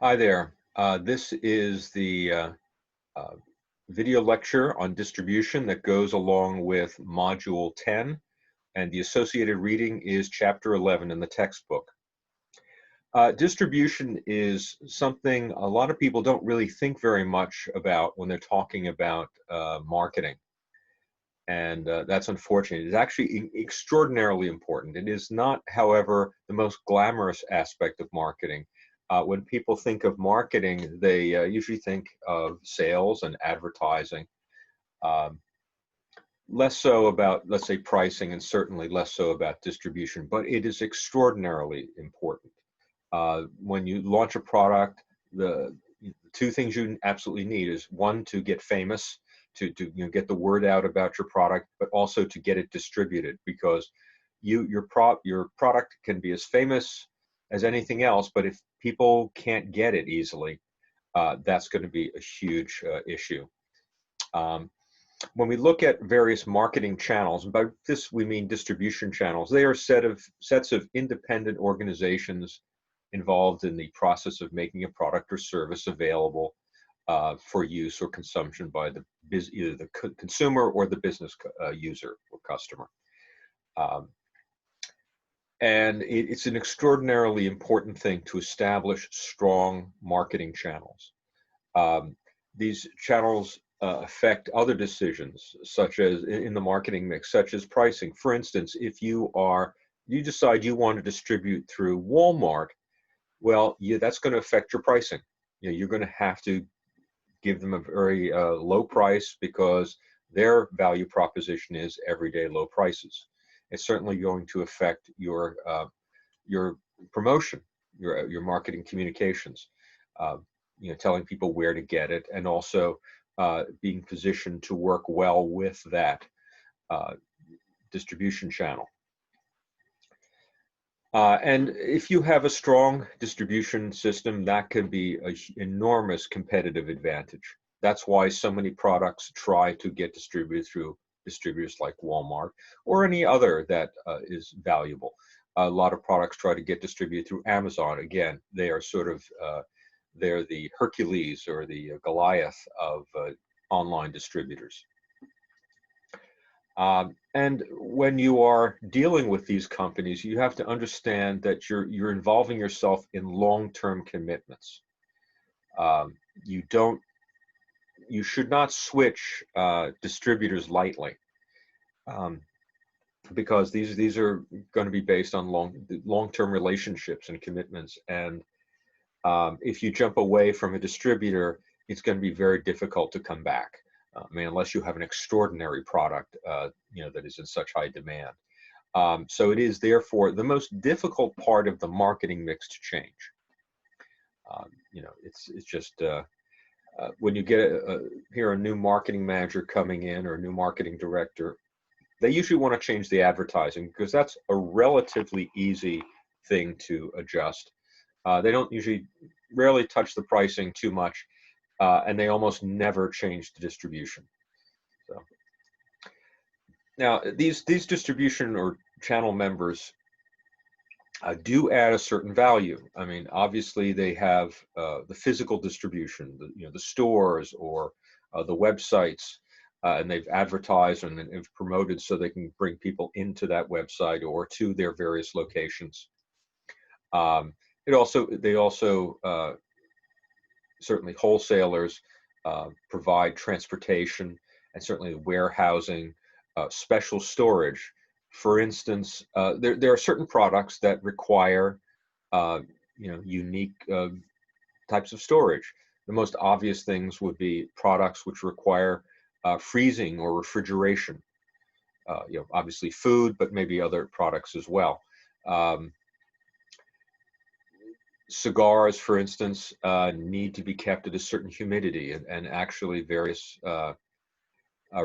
Hi there. This is the uh, video lecture on distribution that goes along with Module 10, and the associated reading is Chapter 11 in the textbook. Distribution is something a lot of people don't really think very much about when they're talking about marketing, and that's unfortunate. It's actually extraordinarily important. It is not, however, the most glamorous aspect of marketing. When people think of marketing, they usually think of sales and advertising, um, less so about, let's say, pricing, and certainly less so about distribution, but it is extraordinarily important. When you launch a product, the two things you absolutely need is one, to get famous, to get the word out about your product, but also to get it distributed, because your product can be as famous as anything else, but if people can't get it easily, that's going to be a huge issue. Um, when we look at various marketing channels, and by this we mean distribution channels, they are sets of independent organizations involved in the process of making a product or service available for use or consumption by either the consumer or the business user or customer. Um, and it's an extraordinarily important thing to establish strong marketing channels. Um, these channels affect other decisions, such as in the marketing mix, such as pricing. For instance, if you decide you want to distribute through Walmart, well, that's going to affect your pricing. You're going to have to give them a very low price because their value proposition is everyday low prices. It's certainly going to affect your promotion, your marketing communications. Uh, Telling people where to get it, and also being positioned to work well with that uh, distribution channel. And if you have a strong distribution system, that can be an enormous competitive advantage. That's why so many products try to get distributed through distributors like Walmart or any other that is valuable. A lot of products try to get distributed through Amazon. Again, they are sort of they're the Hercules or the Goliath of online distributors. And when you are dealing with these companies, you have to understand that you're involving yourself in long-term commitments. Um, you don't you should not switch distributors lightly, um, because these are going to be based on long-term relationships and commitments. And if you jump away from a distributor, it's going to be very difficult to come back. Unless you have an extraordinary product, that is in such high demand. So it is therefore the most difficult part of the marketing mix to change. It's just when you hear a new marketing manager coming in or a new marketing director, they usually want to change the advertising because that's a relatively easy thing to adjust. They don't usually rarely touch the pricing too much, and they almost never change the distribution. So now these distribution or channel members do add a certain value. I mean, obviously they have the physical distribution, the stores or the websites, and they've advertised and they've promoted so they can bring people into that website or to their various locations. Um, they also certainly wholesalers provide transportation and certainly warehousing, special storage. For instance, there are certain products that require unique types of storage. The most obvious things would be products which require freezing or refrigeration. Obviously food, but maybe other products as well. Um, Cigars, for instance, need to be kept at a certain humidity, and actually various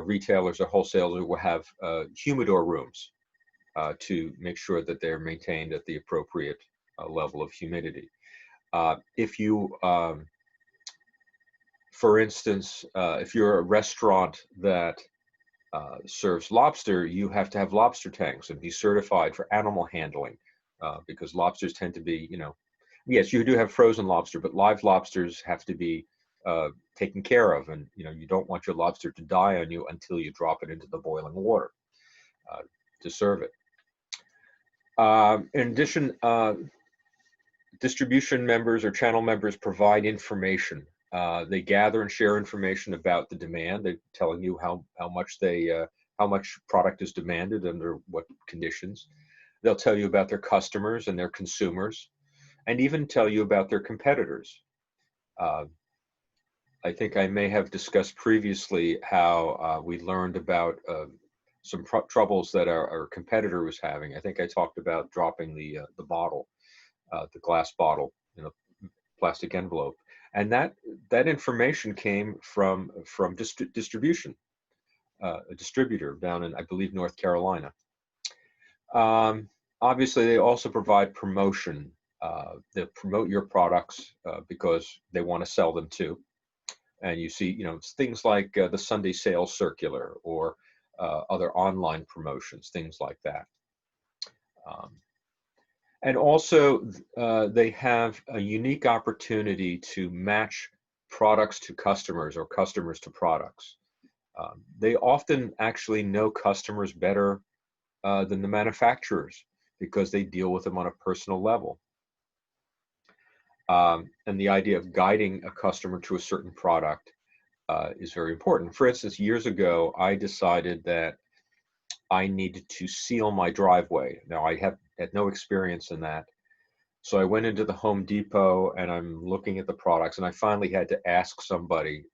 retailers or wholesalers will have humidor rooms to make sure that they're maintained at the appropriate level of humidity. If you, for instance, if you're a restaurant that serves lobster, you have to have lobster tanks and be certified for animal handling, because lobsters tend to be, Yes, you do have frozen lobster, but live lobsters have to be taken care of, and you don't want your lobster to die on you until you drop it into the boiling water uh, to serve it. In addition, distribution members or channel members provide information. They gather and share information about the demand. They're telling you how much product is demanded under what conditions. They'll tell you about their customers and their consumers, and even tell you about their competitors. Uh, I think I may have discussed previously how we learned about some troubles that our competitor was having. I think I talked about dropping the bottle, the glass bottle in a plastic envelope, and that information came from distribution, a distributor down in, I believe, North Carolina. Obviously, they also provide promotion. They promote your products because they want to sell them too. And you see, things like the Sunday sales circular or other online promotions, things like that. And also, they have a unique opportunity to match products to customers or customers to products. They often actually know customers better than the manufacturers because they deal with them on a personal level. And the idea of guiding a customer to a certain product is very important. For instance, years ago, I decided that I needed to seal my driveway. Now, I had no experience in that. So I went into the Home Depot and I'm looking at the products, and I finally had to ask somebody,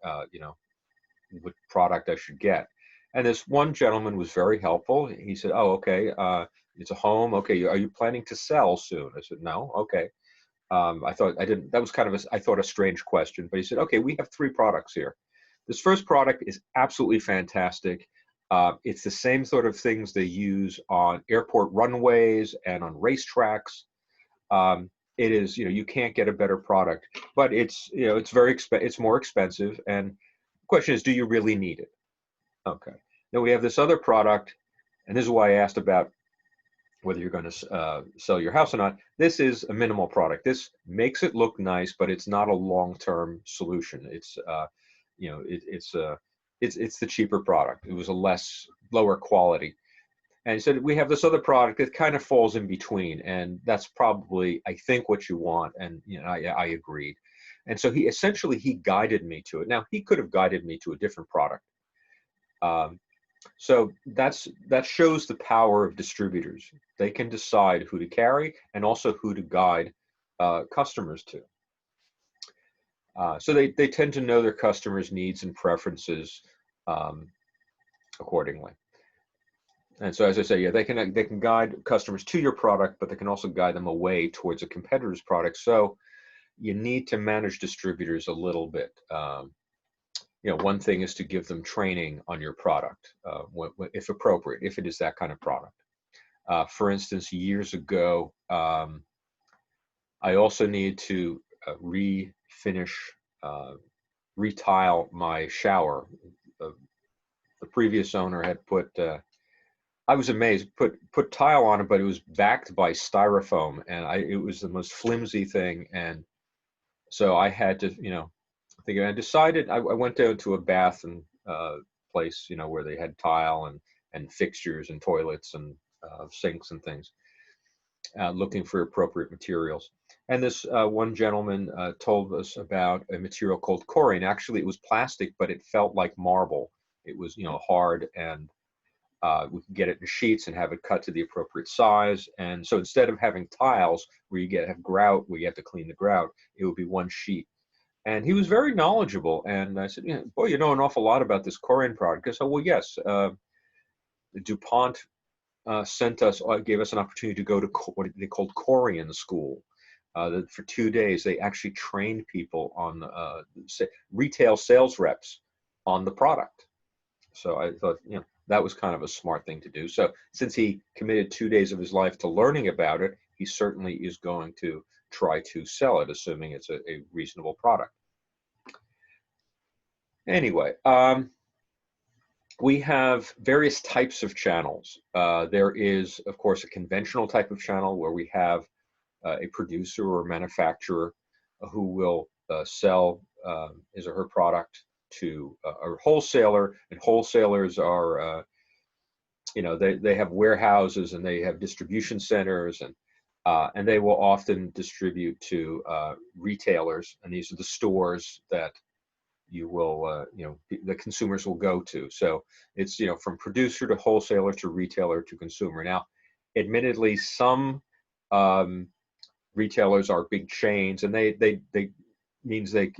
what product I should get. And this one gentleman was very helpful. He said, "Oh, okay, it's a home. Okay, are you planning to sell soon?" I said, "No." Okay. I thought I didn't. That was kind of I thought a strange question, but he said, "Okay, we have 3 products here. This first product is absolutely fantastic. It's the same sort of things they use on airport runways and on racetracks. It is, you can't get a better product, but it's it's more expensive. And the question is, do you really need it?" Okay. Now we have this other product, and this is why I asked about whether you're going to sell your house or not. This is a minimal product. This makes it look nice, but it's not a long-term solution. It's the cheaper product. It was a lower quality. And he said, we have this other product that kind of falls in between, and that's probably, I think, what you want. And I agreed. And so he guided me to it. Now, he could have guided me to a different product. So that shows the power of distributors. They can decide who to carry and also who to guide customers to. So they tend to know their customers' needs and preferences accordingly. And so, as I say, yeah, they can guide customers to your product, but they can also guide them away towards a competitor's product. So you need to manage distributors a little bit. One thing is to give them training on your product, if appropriate, if it is that kind of product. For instance, years ago, I also needed to retile my shower. The previous owner had put, I was amazed, put tile on it, but it was backed by styrofoam, and it was the most flimsy thing. And so I had to, I decided I went down to a bath and place, where they had tile and fixtures and toilets and sinks and things, looking for appropriate materials. And this one gentleman told us about a material called corian. Actually, it was plastic, but it felt like marble. It was, hard, and we could get it in sheets and have it cut to the appropriate size. And so instead of having tiles where you have grout, where you have to clean the grout, it would be one sheet. And he was very knowledgeable. And I said, boy, you know an awful lot about this corian product. I said, well, yes. DuPont gave us an opportunity to go to what they called Corian School. For 2 days, they actually trained people on retail sales reps on the product. So I thought, that was kind of a smart thing to do. So since he committed 2 days of his life to learning about it, he certainly is going to try to sell it, assuming it's a reasonable product. Anyway, we have various types of channels. There is, of course, a conventional type of channel where we have a producer or manufacturer who will sell his or her product to a wholesaler, and wholesalers are they have warehouses and they have distribution centers, and they will often distribute to retailers, and these are the stores that you will the consumers will go to. So it's from producer to wholesaler to retailer to consumer. Now, admittedly, some retailers are big chains, and they means they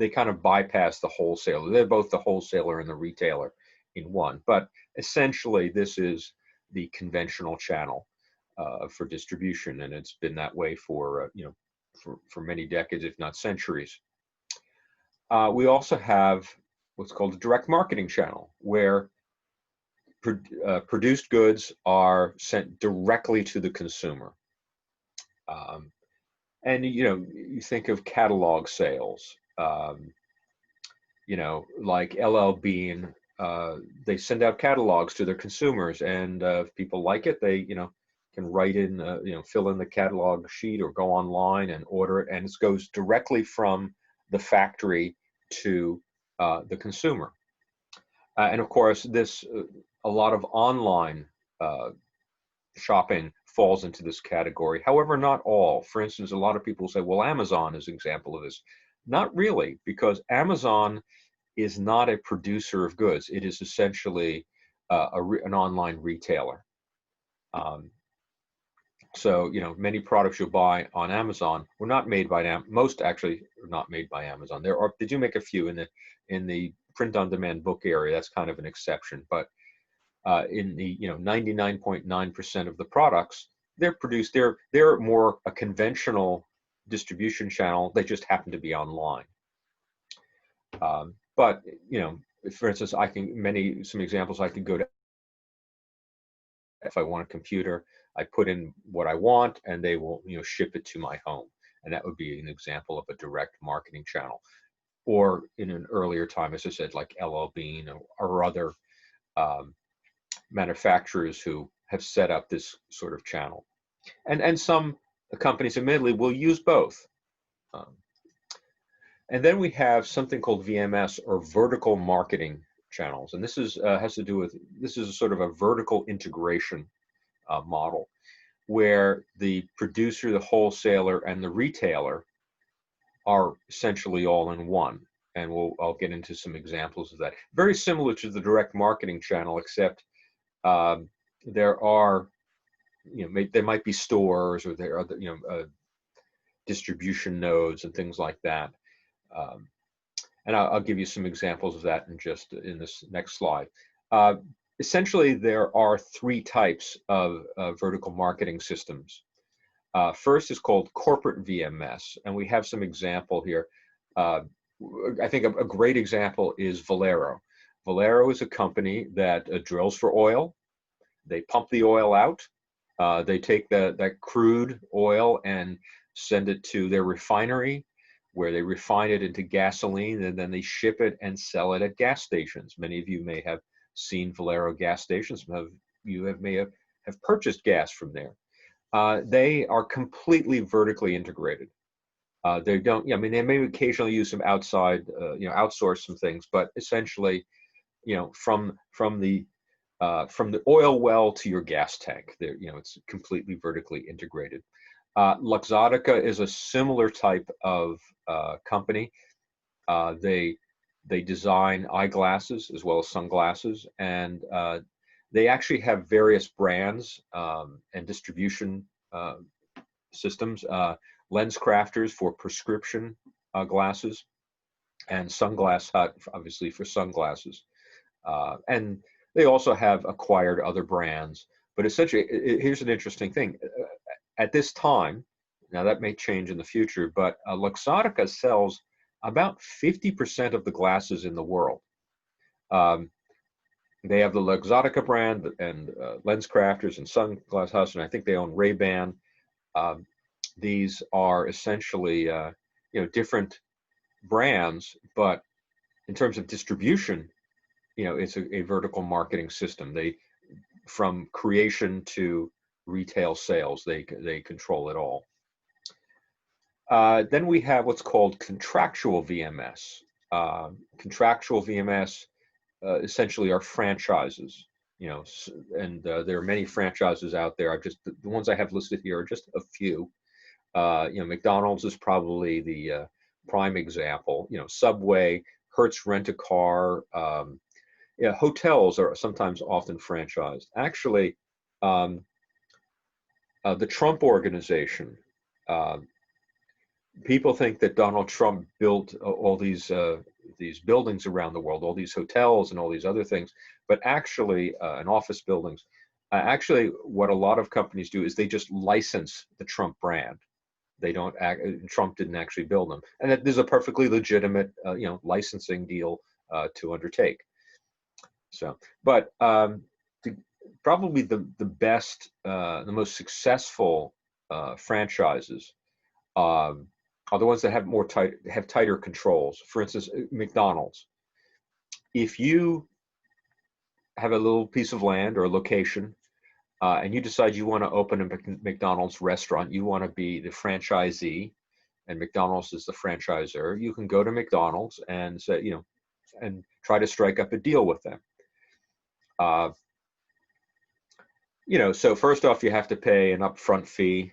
kind of bypass the wholesaler. They're both the wholesaler and the retailer in one. But essentially, this is the conventional channel for distribution, and it's been that way for for many decades, if not centuries. We also have what's called a direct marketing channel, where produced goods are sent directly to the consumer. And you think of catalog sales, like LL Bean. They send out catalogs to their consumers, and if people like it, they can write in, fill in the catalog sheet or go online and order it, and it goes directly from the factory to the consumer. And of course, a lot of online shopping falls into this category. However, not all. For instance, a lot of people say, well, Amazon is an example of this. Not really, because Amazon is not a producer of goods. It is essentially an online retailer. So, many products you'll buy on Amazon were not made by most actually are not made by Amazon. They do make a few in the print-on-demand book area. That's kind of an exception, but in the 99.9% of the products, they're produced. They're more a conventional distribution channel. They just happen to be online. But for instance, some examples I could go to. If I want a computer, I put in what I want, and they will ship it to my home, and that would be an example of a direct marketing channel. Or in an earlier time, as I said, like LL Bean or other manufacturers who have set up this sort of channel, and some companies admittedly will use both. And then we have something called VMS, or vertical marketing channels, and this is has to do with, this is a sort of a vertical integration model, where the producer, the wholesaler, and the retailer are essentially all in one. And I'll get into some examples of that. Very similar to the direct marketing channel, except there are, there might be stores, or there are distribution nodes and things like that. And I'll give you some examples of that in this next slide. Essentially, there are three types of vertical marketing systems. First is called corporate VMS, and we have some example here. I think a great example is Valero. Valero is a company that drills for oil. They pump the oil out. They take that crude oil and send it to their refinery, where they refine it into gasoline, and then they ship it and sell it at gas stations. Many of you may have seen Valero gas stations. May have purchased gas from there. They are completely vertically integrated. They don't. They may occasionally use some outside, outsource some things, but essentially, from the oil well to your gas tank, it's completely vertically integrated. Luxottica is a similar type of company. They design eyeglasses as well as sunglasses, and they actually have various brands and distribution systems. LensCrafters for prescription glasses, and Sunglass Hut, obviously, for sunglasses. And they also have acquired other brands. But essentially, here's an interesting thing. At this time, now that may change in the future, but Luxottica sells about 50% of the glasses in the world. They have the Luxottica brand and LensCrafters and Sunglass Hut, and I think they own Ray-Ban. These are essentially different brands, but in terms of distribution, it's a vertical marketing system. They, from creation to retail sales. They control it all. Then we have what's called contractual VMS. Contractual VMS essentially are franchises, and there are many franchises out there. The ones I have listed here are just a few. McDonald's is probably the prime example. Subway, Hertz Rent-A-Car. Hotels are sometimes often franchised. Actually, the Trump Organization. People think that Donald Trump built all these buildings around the world, all these hotels and all these other things, but actually, and office buildings. Actually, what a lot of companies do is they just license the Trump brand. They don't Trump didn't actually build them, and that there's a perfectly legitimate, licensing deal to undertake. So, but probably the best, the most successful franchises are the ones that have tighter controls. For instance, McDonald's. If you have a little piece of land or a location, and you decide you want to open a McDonald's restaurant, you want to be the franchisee, and McDonald's is the franchisor, you can go to McDonald's and say, and try to strike up a deal with them. So first off, you have to pay an upfront fee,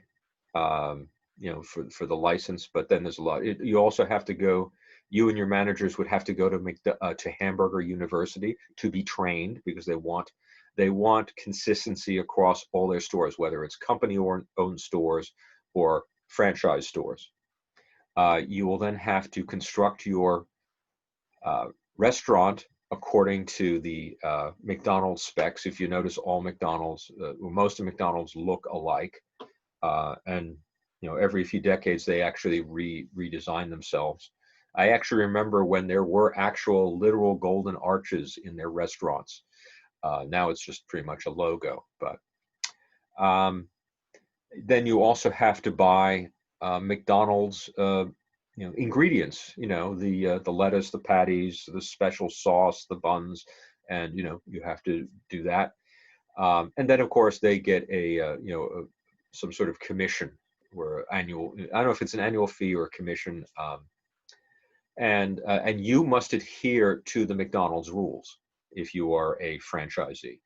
for the license, but then there's a lot. You also have to go. You and your managers would have to go to Hamburger University to be trained, because they want consistency across all their stores, whether it's company-owned stores or franchise stores. You will then have to construct your restaurant according to the McDonald's specs. If you notice, all McDonald's, most of McDonald's look alike, and every few decades they actually redesign themselves. I actually remember when there were actual literal golden arches in their restaurants. Now it's just pretty much a logo. But then you also have to buy McDonald's ingredients, the lettuce, the patties, the special sauce, the buns, and you have to do that. And then of course they get some sort of commission, or annual. I don't know if it's an annual fee or a commission. And you must adhere to the McDonald's rules if you are a franchisee.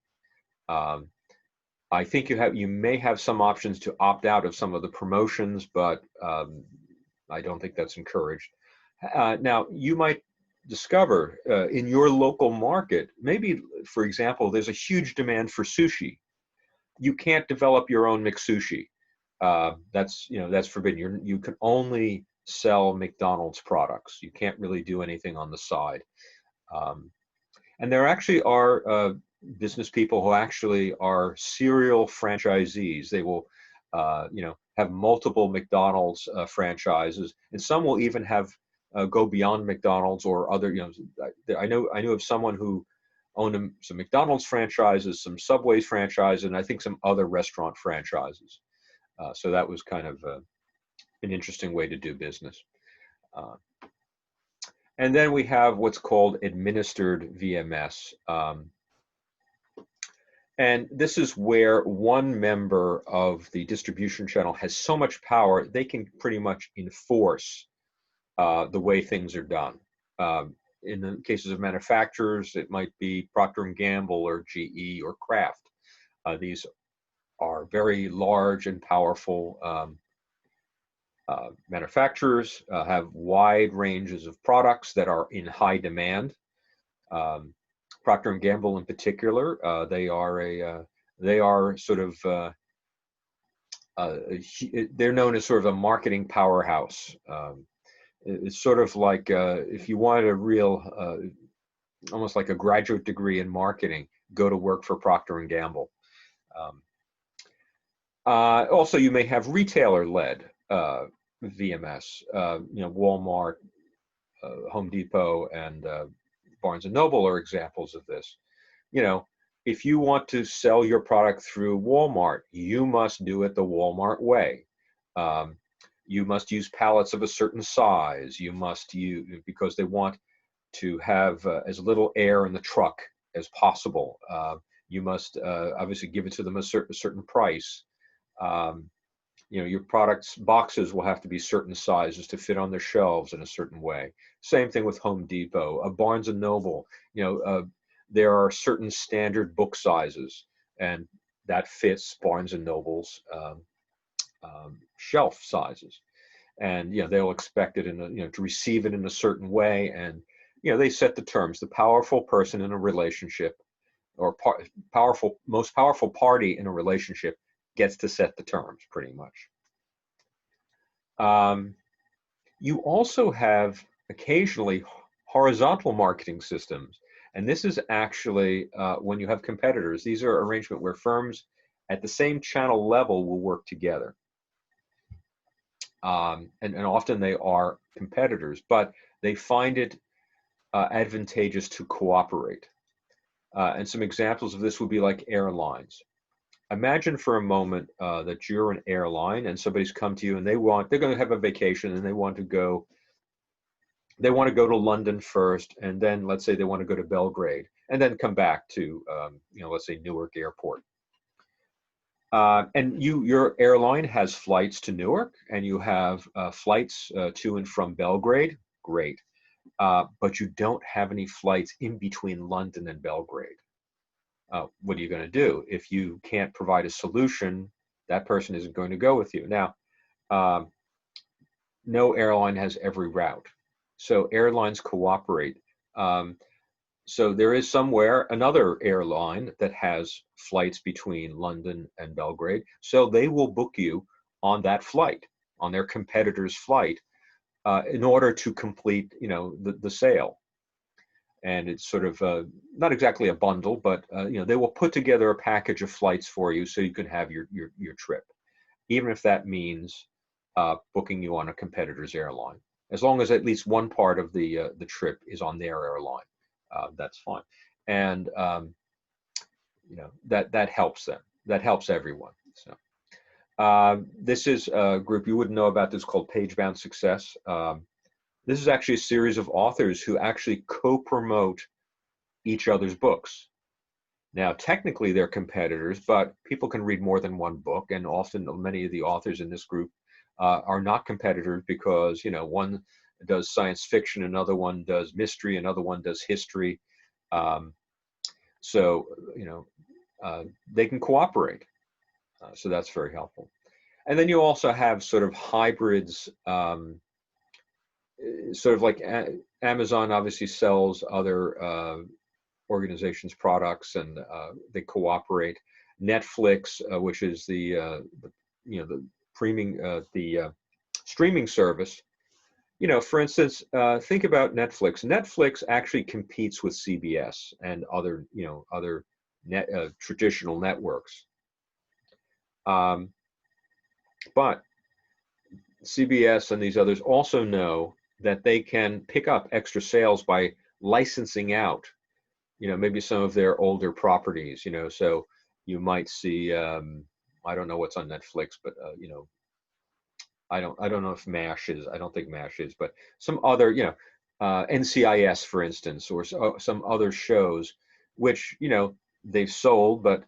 I think you may have some options to opt out of some of the promotions, but I don't think that's encouraged. Now, you might discover in your local market, maybe, for example, there's a huge demand for sushi. You can't develop your own McSushi. That's forbidden. You can only sell McDonald's products. You can't really do anything on the side. And there actually are business people who actually are serial franchisees. They will, have multiple McDonald's franchises, and some will even have go beyond McDonald's or other. I knew of someone who owned some McDonald's franchises, some Subway's franchises, and I think some other restaurant franchises. So that was kind of an interesting way to do business. And then we have what's called administered VMS. And this is where one member of the distribution channel has so much power, they can pretty much enforce the way things are done. In the cases of manufacturers, it might be Procter & Gamble or GE or Kraft. These are very large and powerful manufacturers, have wide ranges of products that are in high demand. Procter & Gamble in particular, they are sort of, they're known as sort of a marketing powerhouse. It's sort of like if you wanted a real, almost like a graduate degree in marketing, go to work for Procter & Gamble. Also, you may have retailer-led VMS. Walmart, Home Depot, and Barnes & Noble are examples of this. If you want to sell your product through Walmart, you must do it the Walmart way. You must use pallets of a certain size. You must use, because they want to have as little air in the truck as possible. You must obviously give it to them a certain price. Your products boxes will have to be certain sizes to fit on their shelves in a certain way. Same thing with Home Depot, Barnes and Noble. There are certain standard book sizes, and that fits Barnes and Noble's shelf sizes. And they'll expect it to receive it in a certain way, and they set the terms. The powerful person in a relationship, or most powerful party in a relationship, gets to set the terms, pretty much. You also have occasionally horizontal marketing systems, and this is actually when you have competitors. These are arrangements where firms at the same channel level will work together. And often they are competitors, but they find it advantageous to cooperate. And some examples of this would be like airlines. Imagine for a moment that you're an airline and somebody's come to you and they're going to have a vacation and they want to go to London first, and then let's say they want to go to Belgrade and then come back to let's say Newark Airport. And your airline has flights to Newark, and you have flights to and from Belgrade. Great. But you don't have any flights in between London and Belgrade. What are you going to do? If you can't provide a solution, that person isn't going to go with you. Now, no airline has every route, so airlines cooperate. So there is somewhere another airline that has flights between London and Belgrade, so they will book you on that flight, on their competitor's flight, in order to complete the sale. And it's sort of not exactly a bundle, but they will put together a package of flights for you so you can have your trip, even if that means booking you on a competitor's airline. As long as at least one part of the trip is on their airline, that's fine. And that helps them. That helps everyone. So this is a group you wouldn't know about. This is called Pagebound Success. This is actually a series of authors who actually co-promote each other's books. Now, technically they're competitors, but people can read more than one book, and often many of the authors in this group are not competitors because, one does science fiction, another one does mystery, another one does history. So, they can cooperate. So that's very helpful. And then you also have sort of hybrids, sort of like Amazon obviously sells other organizations' products, and they cooperate. Netflix, which is the streaming service. For instance, think about Netflix. Netflix actually competes with CBS and other traditional networks. But CBS and these others also know that they can pick up extra sales by licensing out, maybe some of their older properties, so you might see, I don't know what's on Netflix, but, I don't know if MASH is, I don't think MASH is, but some other, NCIS, for instance, or some other shows, which, they've sold, but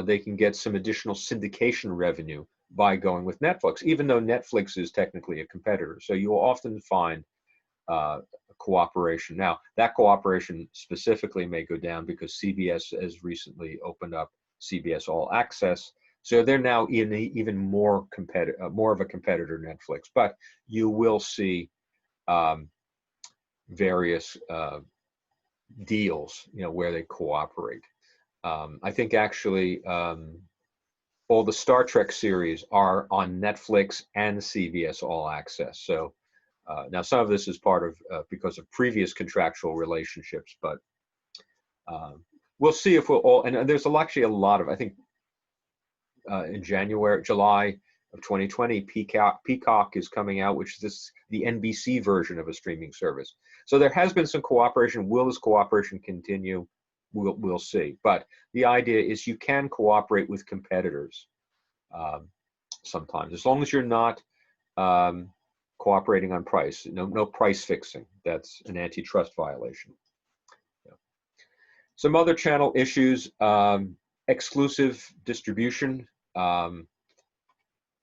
they can get some additional syndication revenue by going with Netflix, even though Netflix is technically a competitor. So you will often find cooperation. Now, that cooperation specifically may go down because CBS has recently opened up CBS All Access. So they're now even more of a competitor to Netflix. But you will see various deals, where they cooperate. I think actually all the Star Trek series are on Netflix and CBS All Access. So now some of this is part of because of previous contractual relationships, but we'll see if we'll all, and there's actually a lot of, I think in July of 2020, Peacock is coming out, which is the NBC version of a streaming service. So there has been some cooperation. Will this cooperation continue? We'll see. But the idea is you can cooperate with competitors sometimes, as long as you're not cooperating on price. No price fixing. That's an antitrust violation. Yeah. Some other channel issues: exclusive distribution.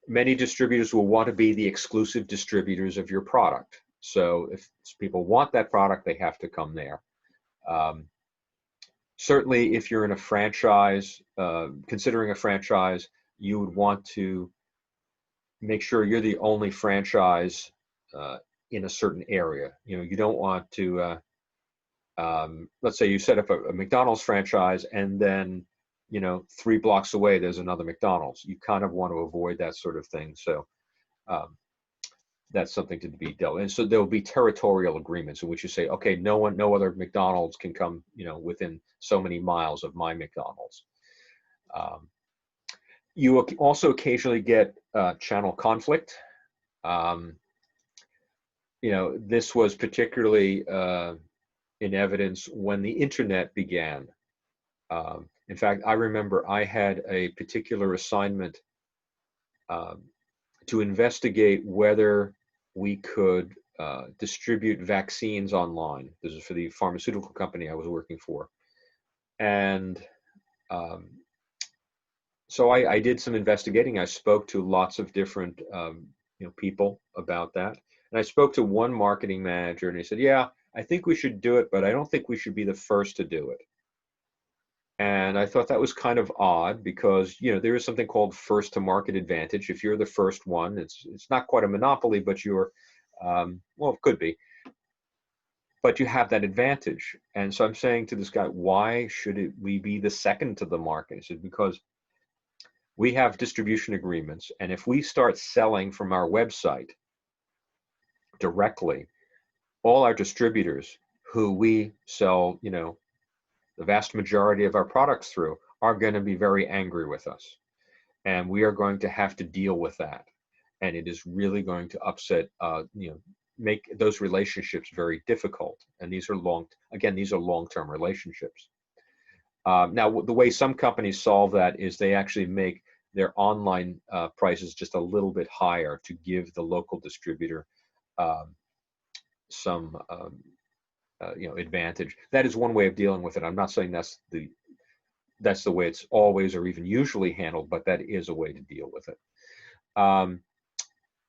Many distributors will want to be the exclusive distributors of your product. So if people want that product, they have to come there. Certainly, if you're in a franchise, considering a franchise, you would want to make sure you're the only franchise in a certain area. You don't want to, let's say you set up a McDonald's franchise and then, 3 blocks away, there's another McDonald's. You kind of want to avoid that sort of thing. So um, that's something to be dealt with. And so there will be territorial agreements in which you say, okay, no other McDonald's can come, within so many miles of my McDonald's. You also occasionally get channel conflict. This was particularly in evidence when the internet began. In fact, I remember I had a particular assignment to investigate whether we could distribute vaccines online. This is for the pharmaceutical company I was working for. And so I did some investigating. I spoke to lots of different people about that. And I spoke to one marketing manager and he said, yeah, I think we should do it, but I don't think we should be the first to do it. And I thought that was kind of odd because, there is something called first to market advantage. If you're the first one, it's not quite a monopoly, but you're, well, it could be, but you have that advantage. And so I'm saying to this guy, why should we be the second to the market? He said, because we have distribution agreements. And if we start selling from our website directly, all our distributors who we sell, the vast majority of our products through are going to be very angry with us. And we are going to have to deal with that. And it is really going to upset, make those relationships very difficult. And these are long-term relationships. Now, the way some companies solve that is they actually make their online prices just a little bit higher to give the local distributor some advantage. That is one way of dealing with it. I'm not saying that's the way it's always or even usually handled, but that is a way to deal with it. I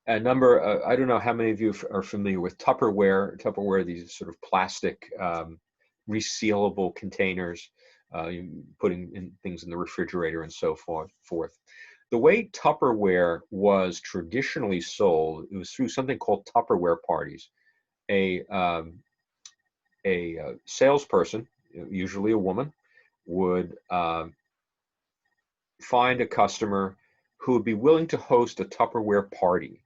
don't know how many of you are familiar with Tupperware. Tupperware, these sort of plastic resealable containers, putting in things in the refrigerator and so forth. The way Tupperware was traditionally sold, it was through something called Tupperware parties. A salesperson, usually a woman, would find a customer who would be willing to host a Tupperware party.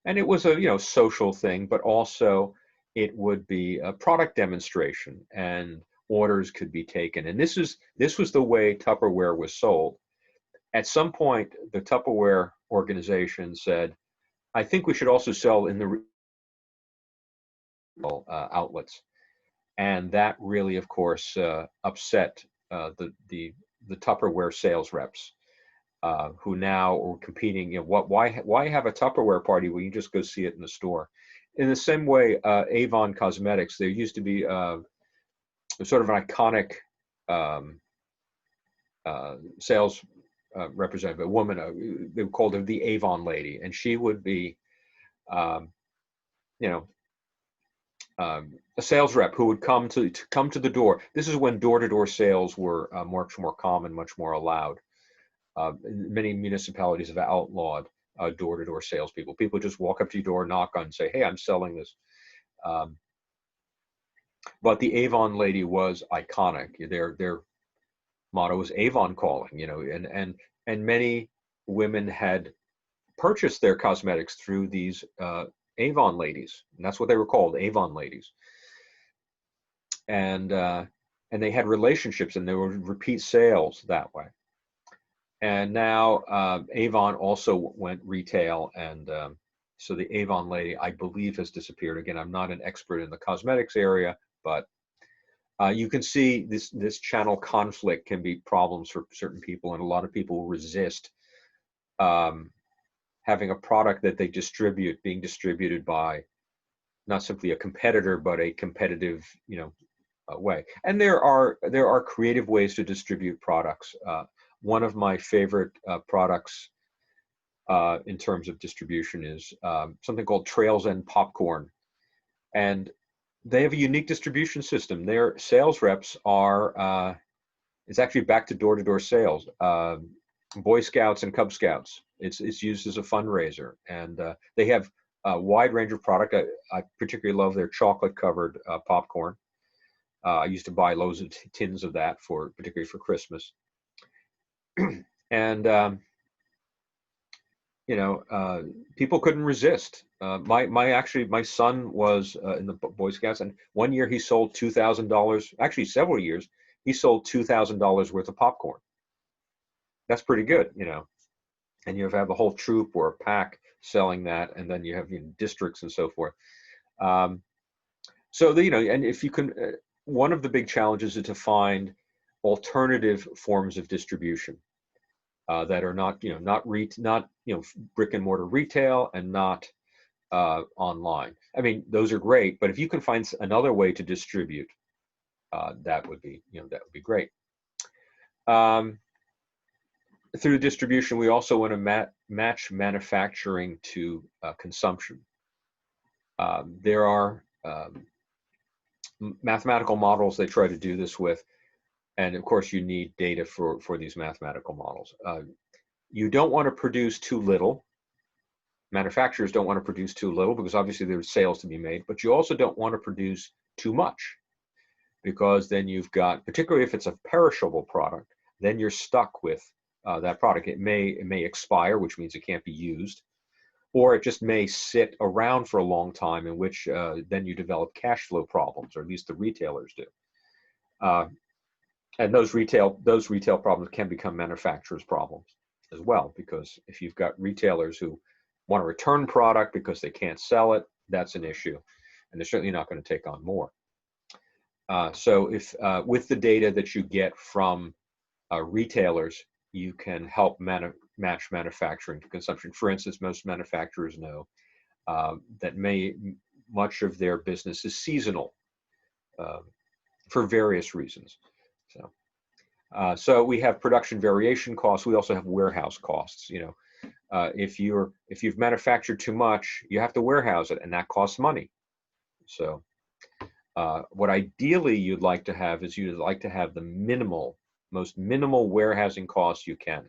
And it was a social thing, but also it would be a product demonstration and orders could be taken. And this was the way Tupperware was sold. At some point, the Tupperware organization said, I think we should also sell in the outlets. And that really, of course, upset the Tupperware sales reps, who now are competing. Why have a Tupperware party when you just go see it in the store? In the same way, Avon Cosmetics, there used to be sort of an iconic sales representative, a woman. They called her the Avon Lady, and she would be, a sales rep who would come to the door. This is when door-to-door sales were much more common, much more allowed. Many municipalities have outlawed door-to-door salespeople. People just walk up to your door, knock on, and say, "Hey, I'm selling this." But the Avon Lady was iconic. Their motto was Avon calling, and many women had purchased their cosmetics through these Avon ladies, and that's what they were called, Avon ladies. And they had relationships, and they would repeat sales that way. And now Avon also went retail, and so the Avon Lady, I believe, has disappeared. Again, I'm not an expert in the cosmetics area, but you can see this channel conflict can be problems for certain people, and a lot of people resist having a product that they distribute being distributed by not simply a competitor, but a competitive, way. And there are creative ways to distribute products. One of my favorite products in terms of distribution is something called Trails End Popcorn. And they have a unique distribution system. Their sales reps are, it's actually back to door-to-door sales. Boy Scouts and Cub Scouts. It's used as a fundraiser. And they have a wide range of product. I particularly love their chocolate-covered popcorn. I used to buy loads of tins of that particularly for Christmas. And people couldn't resist. My son was in the Boy Scouts, and one year he sold $2,000. Actually, several years he sold $2,000 worth of popcorn. That's pretty good, And you have a whole troop or a pack selling that, and then you have districts and so forth. And if you can, one of the big challenges is to find alternative forms of distribution that are not brick and mortar retail and not online. I mean, those are great, but if you can find another way to distribute, that would be great. Through distribution, we also want to match manufacturing to consumption. There are mathematical models they try to do this with, and of course you need data for these mathematical models. You don't want to produce too little. Manufacturers don't want to produce too little because obviously there's sales to be made, but you also don't want to produce too much, because then you've got, particularly if it's a perishable product, then you're stuck with that product. It may expire, which means it can't be used, or it just may sit around for a long time, in which then you develop cash flow problems, or at least the retailers do. And those retail problems can become manufacturers' problems as well, because if you've got retailers who want to return product because they can't sell it, that's an issue, and they're certainly not going to take on more. So if with the data that you get from retailers, you can help match manufacturing to consumption. For instance, most manufacturers know that much of their business is seasonal for various reasons. So we have production variation costs. We also have warehouse costs. If you've manufactured too much, you have to warehouse it, and that costs money. So what ideally you'd like to have is you'd like to have the most minimal warehousing costs you can.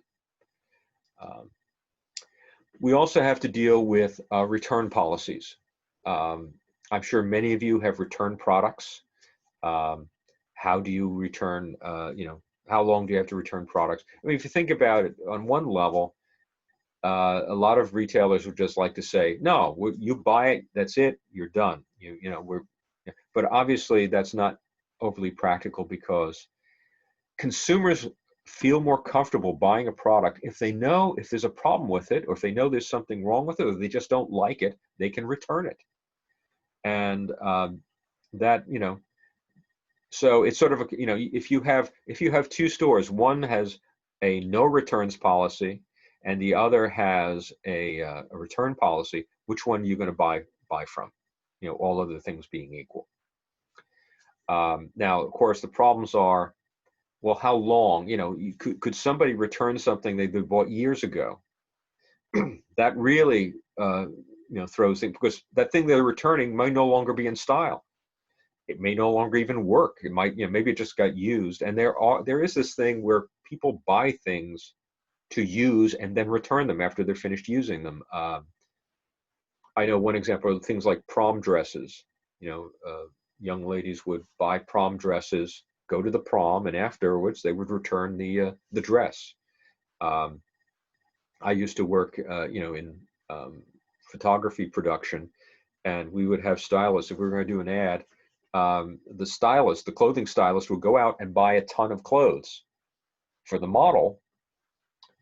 We also have to deal with return policies. I'm sure many of you have returned products. How do you return, how long do you have to return products? I mean, if you think about it on one level, a lot of retailers would just like to say, no, you buy it, that's it, you're done. But obviously that's not overly practical, because consumers feel more comfortable buying a product if they know if there's a problem with it, or if they know there's something wrong with it, or they just don't like it, they can return it. And so it's sort of if you have two stores, one has a no returns policy and the other has a return policy, which one are you going to buy from? All other things being equal. Now, of course, the problems are, well, how long? Could somebody return something they bought years ago? That really throws things, because that thing they're returning might no longer be in style. It may no longer even work. It might, maybe it just got used. And there is this thing where people buy things to use and then return them after they're finished using them. I know one example of things like prom dresses. Young ladies would buy prom dresses, go to the prom, and afterwards they would return the dress. I used to work, in photography production, and we would have stylists. If we were going to do an ad, the clothing stylist would go out and buy a ton of clothes for the model,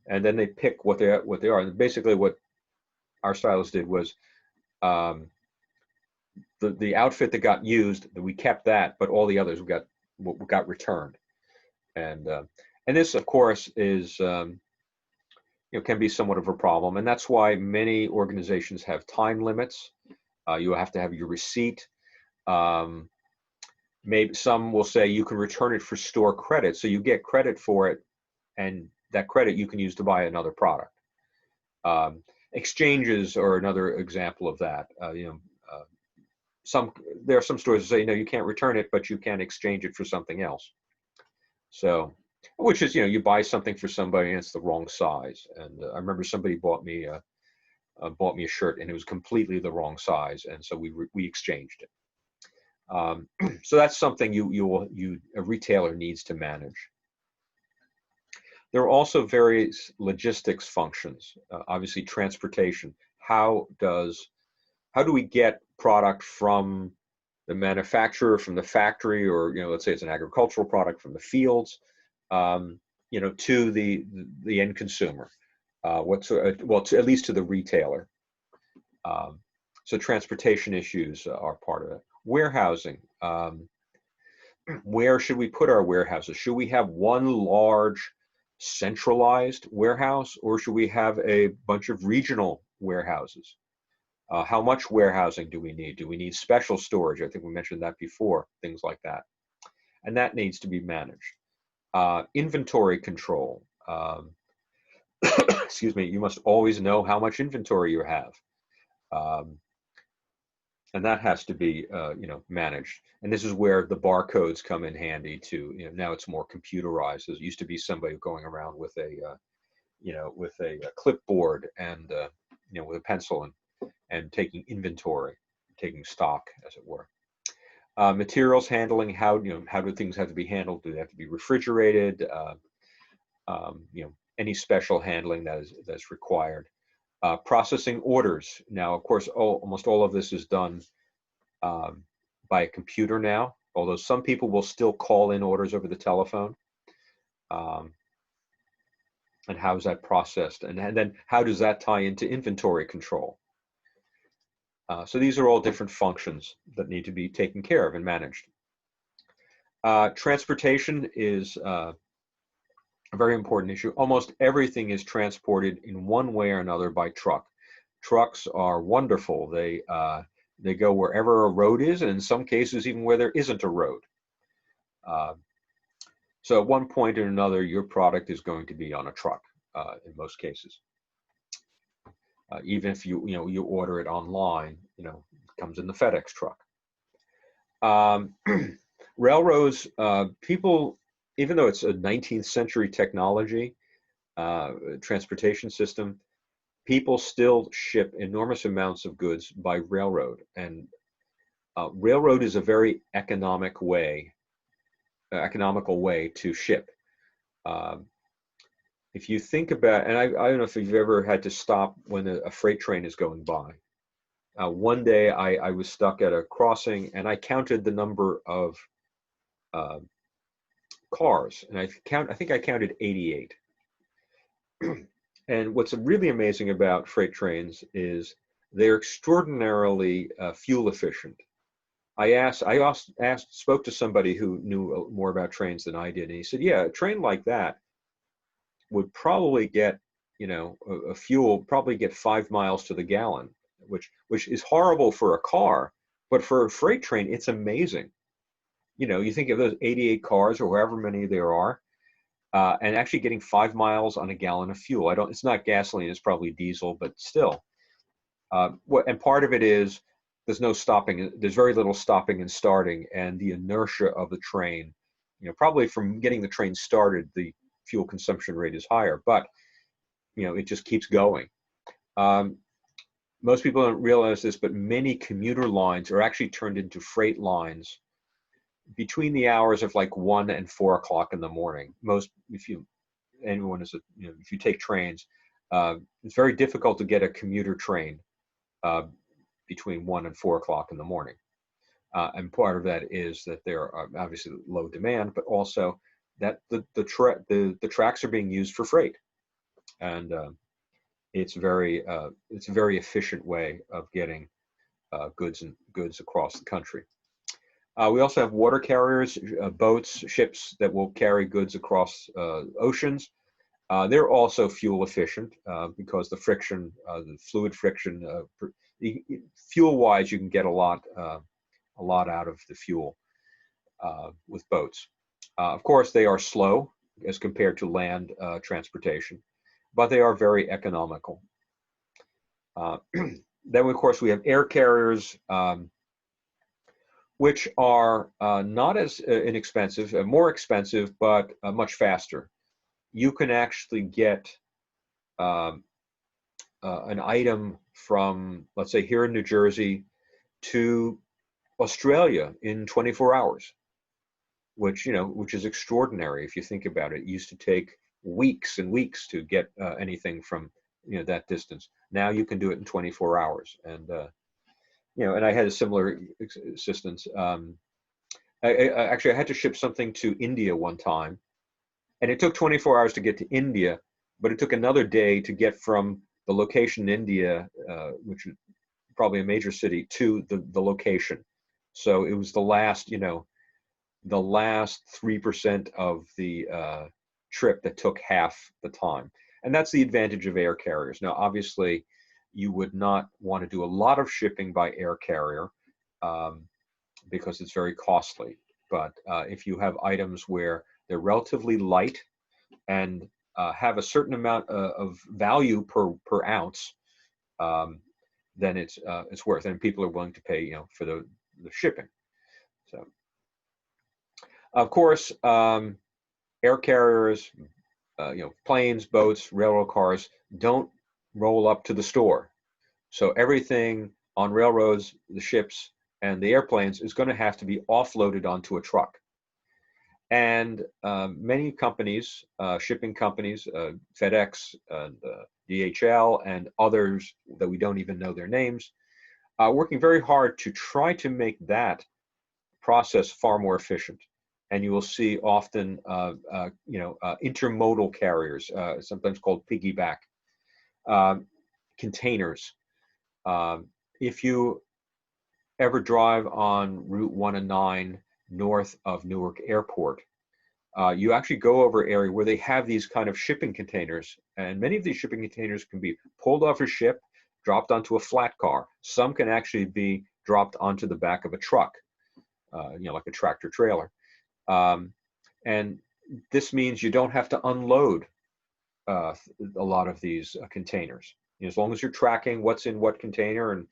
and then they pick what they are. And basically what our stylist did was, the outfit that got used, we kept that, but all the others got returned. And this, of course, is can be somewhat of a problem, and that's why many organizations have time limits. You have to have your receipt. Maybe some will say you can return it for store credit, so you get credit for it, and that credit you can use to buy another product. Exchanges are another example of that. There are some stores that say, no, you can't return it, but you can exchange it for something else. So, which is, you buy something for somebody and it's the wrong size. And I remember somebody bought me a shirt and it was completely the wrong size, and so we exchanged it. So that's something a retailer needs to manage. There are also various logistics functions. Obviously, transportation. How do we get product from the manufacturer, from the factory, or let's say it's an agricultural product from the fields, to the end consumer? At least to the retailer. So transportation issues are part of it. Warehousing. Where should we put our warehouses? Should we have one large centralized warehouse, or should we have a bunch of regional warehouses? How much warehousing do we need? Do we need special storage? I think we mentioned that before, things like that. And that needs to be managed. Inventory control. Excuse me, you must always know how much inventory you have. And that has to be, managed. And this is where the barcodes come in handy too. Now it's more computerized. There used to be somebody going around with a clipboard and, with a pencil and taking inventory, taking stock, as it were. Materials handling. How do things have to be handled? Do they have to be refrigerated? Any special handling that's required. Processing orders. Now, of course, almost all of this is done by a computer now, although some people will still call in orders over the telephone. And how is that processed? And then how does that tie into inventory control? So these are all different functions that need to be taken care of and managed. Transportation is a very important issue. Almost everything is transported in one way or another by truck. Trucks are wonderful. They go wherever a road is, and in some cases even where there isn't a road. So at one point or another, your product is going to be on a truck in most cases. Even if you order it online, it comes in the FedEx truck. Railroads, people, even though it's a 19th century technology, transportation system, people still ship enormous amounts of goods by railroad. And railroad is a very economical way to ship. If you think about, and I don't know if you've ever had to stop when a freight train is going by. One day I was stuck at a crossing and I counted the number of cars, and I think I counted 88. And what's really amazing about freight trains is they're extraordinarily fuel efficient. I spoke to somebody who knew more about trains than I did, and he said, yeah, a train like that would probably get, a fuel, probably get 5 miles to the gallon, which is horrible for a car, but for a freight train, it's amazing. You think of those 88 cars or however many there are, and actually getting 5 miles on a gallon of fuel. It's not gasoline, it's probably diesel, but still. And part of it is there's no stopping, there's very little stopping and starting, and the inertia of the train, probably from getting the train started, the fuel consumption rate is higher, but it just keeps going. Most people don't realize this, but many commuter lines are actually turned into freight lines between the hours of like 1 and 4 o'clock in the morning. If you take trains, it's very difficult to get a commuter train between 1 and 4 o'clock in the morning. And part of that is that there are obviously low demand, but also that the tracks are being used for freight, and it's a very efficient way of getting goods across the country. We also have water carriers, boats, ships that will carry goods across oceans. They're also fuel efficient because the friction, the fluid friction, fuel-wise, you can get a lot out of the fuel with boats. Of course, they are slow as compared to land transportation, but they are very economical. Then, of course, we have air carriers, which are not as inexpensive, more expensive, but much faster. You can actually get um, an item from, let's say, here in New Jersey to Australia in 24 hours, which is extraordinary if you think about it. It used to take weeks and weeks to get anything from that distance. Now you can do it in 24 hours, and and I had a similar assistance. Actually, I had to ship something to India one time, and it took 24 hours to get to India, but it took another day to get from the location in India, which is probably a major city, to the location. So it was the last 3% of the trip that took half the time. And that's the advantage of air carriers. Now, obviously, you would not want to do a lot of shipping by air carrier because it's very costly. But if you have items where they're relatively light and have a certain amount of value per ounce, then it's worth it, and people are willing to pay for the shipping. So, of course, air carriers, planes, boats, railroad cars don't roll up to the store. So everything on railroads, the ships, and the airplanes is going to have to be offloaded onto a truck. And many companies, shipping companies, FedEx, and DHL, and others that we don't even know their names, are working very hard to try to make that process far more efficient. And you will see often, intermodal carriers, sometimes called piggyback containers. If you ever drive on Route 109 north of Newark Airport, you actually go over an area where they have these kind of shipping containers, and many of these shipping containers can be pulled off a ship, dropped onto a flat car. Some can actually be dropped onto the back of a truck, like a tractor trailer. And this means you don't have to unload a lot of these containers. As long as you're tracking what's in what container and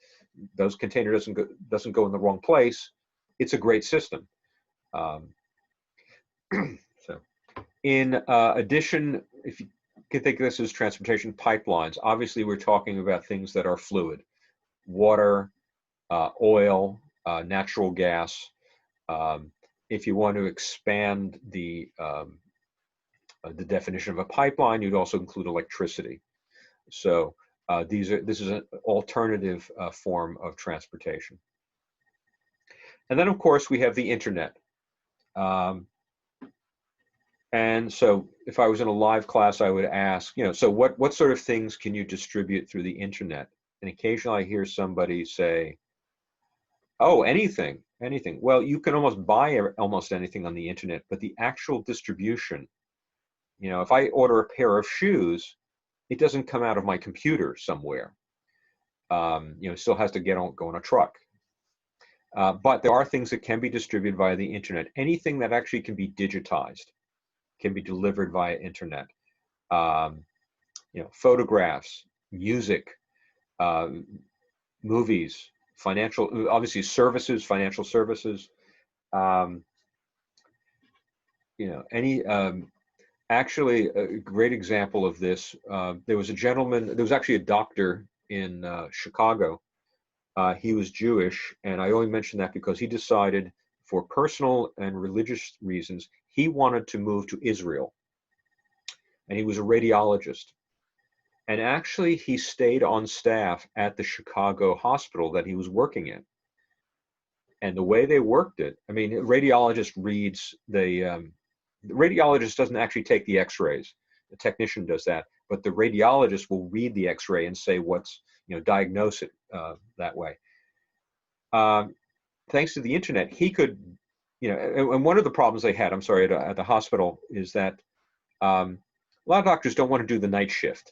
those container doesn't go in the wrong place, it's a great system. So, in addition, if you can think of this as transportation pipelines, obviously we're talking about things that are fluid: water, oil, natural gas. If you want to expand the definition of a pipeline, you'd also include electricity. So this is an alternative form of transportation. And then, of course, we have the internet. And so if I was in a live class, I would ask, so what sort of things can you distribute through the internet? And occasionally I hear somebody say, oh, anything. Well, you can almost buy almost anything on the internet, but the actual distribution, if I order a pair of shoes, it doesn't come out of my computer somewhere. It still has to go on a truck. But there are things that can be distributed via the internet. Anything that actually can be digitized can be delivered via internet. Photographs, music, movies, obviously financial services. Actually, a great example of this, there was actually a doctor in Chicago. He was Jewish, and I only mention that because he decided, for personal and religious reasons, he wanted to move to Israel. And he was a radiologist. And actually, he stayed on staff at the Chicago hospital that he was working in. And the way they worked it, a radiologist reads the radiologist doesn't actually take the x-rays. The technician does that, but the radiologist will read the x-ray and say diagnose it that way. Thanks to the internet, he could, and one of the problems they had, at the hospital, is that a lot of doctors don't want to do the night shift,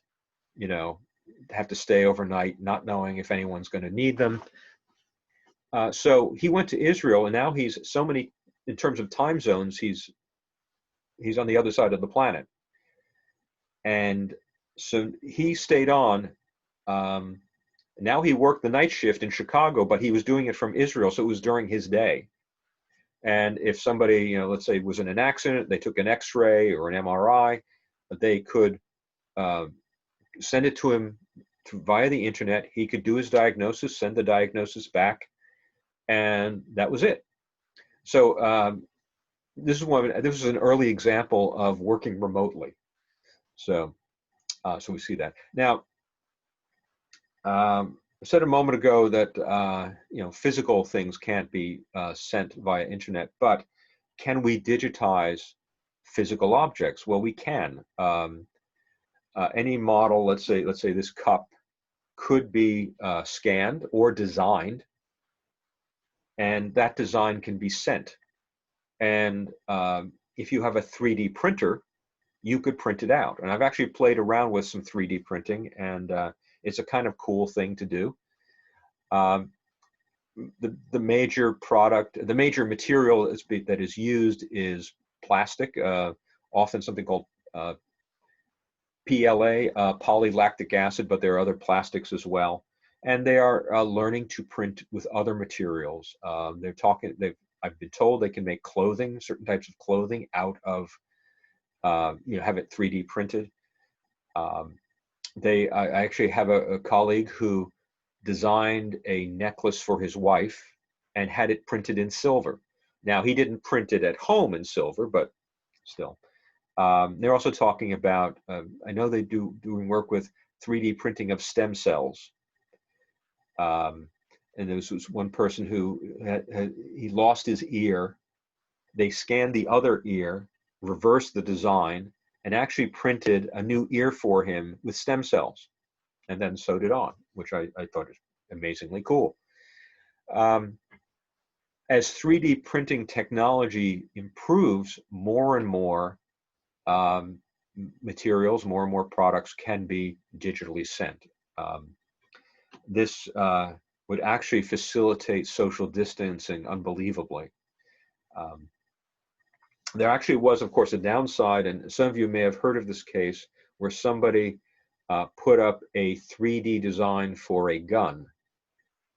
have to stay overnight, not knowing if anyone's going to need them. So he went to Israel, and now in terms of time zones, he's on the other side of the planet. And so he stayed on Now he worked the night shift in Chicago, but he was doing it from Israel, so it was during his day. And if somebody, let's say was in an accident, they took an X-ray or an MRI, they could send it to him via the internet. He could do his diagnosis, send the diagnosis back, and that was it. So this is an early example of working remotely. So we see that now. I said a moment ago that physical things can't be sent via internet, but can we digitize physical objects? Well, we can. Any model, let's say this cup, could be scanned or designed, and that design can be sent. And if you have a 3D printer, you could print it out. And I've actually played around with some 3D printing, and it's a kind of cool thing to do. The major material that is used is plastic, often something called PLA, polylactic acid, but there are other plastics as well. And they are learning to print with other materials. I've been told they can make clothing, certain types of clothing out of, have it 3D printed. I actually have a colleague who designed a necklace for his wife and had it printed in silver. Now, he didn't print it at home in silver, but still. They're also talking about, I know they doing work with 3D printing of stem cells. And there was one person who he lost his ear. They scanned the other ear, reversed the design, and actually printed a new ear for him with stem cells, and then sewed it on, which I thought is amazingly cool. As 3D printing technology improves, more and more materials, more and more products can be digitally sent. This would actually facilitate social distancing unbelievably. There actually was, of course, a downside, and some of you may have heard of this case where somebody put up a 3D design for a gun.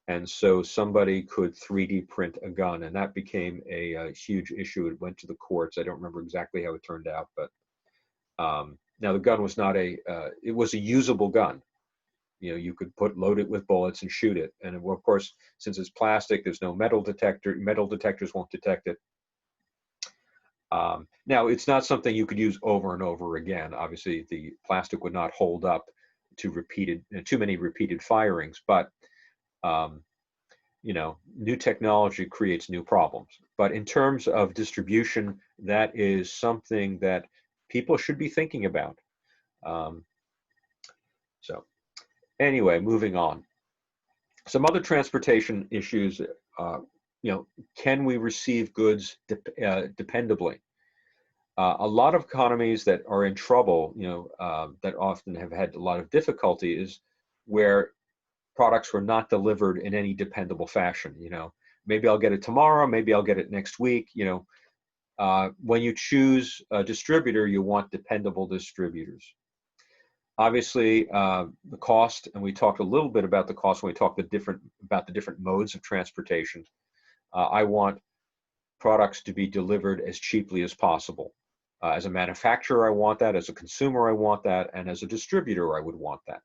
And so somebody could 3D print a gun, and that became a huge issue. It went to the courts. I don't remember exactly how it turned out, but now the gun was not it was a usable gun. You could load it with bullets and shoot it. And of course, since it's plastic, there's no metal detector. Metal detectors won't detect it. Now, it's not something you could use over and over again. Obviously, the plastic would not hold up to too many repeated firings, but new technology creates new problems. But in terms of distribution, that is something that people should be thinking about. So anyway, moving on. Some other transportation issues, can we receive goods dependably? A lot of economies that are in trouble, that often have had a lot of difficulty, is where products were not delivered in any dependable fashion. Maybe I'll get it tomorrow, maybe I'll get it next week. When you choose a distributor, you want dependable distributors. Obviously, the cost, and we talked a little bit about the cost when we talked about the different modes of transportation. I want products to be delivered as cheaply as possible. As a manufacturer, I want that. As a consumer, I want that. And as a distributor, I would want that.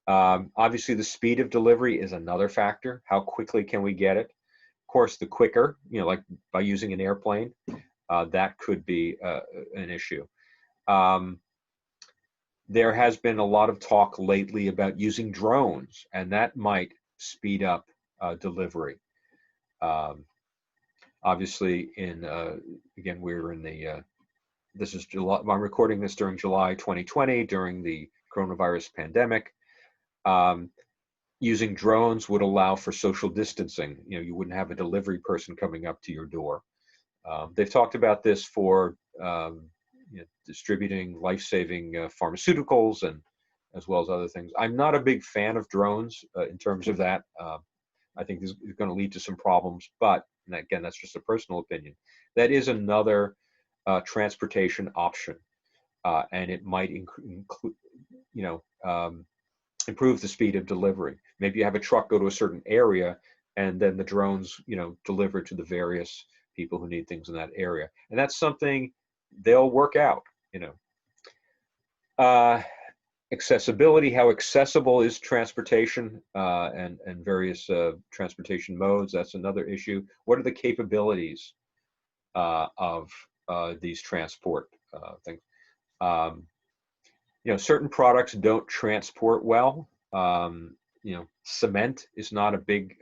Obviously, the speed of delivery is another factor. How quickly can we get it? Of course, the quicker, like by using an airplane, that could be an issue. There has been a lot of talk lately about using drones, and that might speed up delivery. Obviously, again, we're in this is July. I'm recording this during July 2020, during the coronavirus pandemic. Using drones would allow for social distancing. You wouldn't have a delivery person coming up to your door. They've talked about this for distributing life-saving pharmaceuticals, and as well as other things. I'm not a big fan of drones in terms of that. I think this is going to lead to some problems, but and again, that's just a personal opinion. That is another transportation option, and it might include, improve the speed of delivery. Maybe you have a truck go to a certain area, and then the drones, deliver to the various people who need things in that area. And that's something they'll work out, you know. Uh, Accessibility, how accessible is transportation, and various transportation modes? That's another issue. What are the capabilities of these transport things? Um, certain products don't transport well. Cement is not a big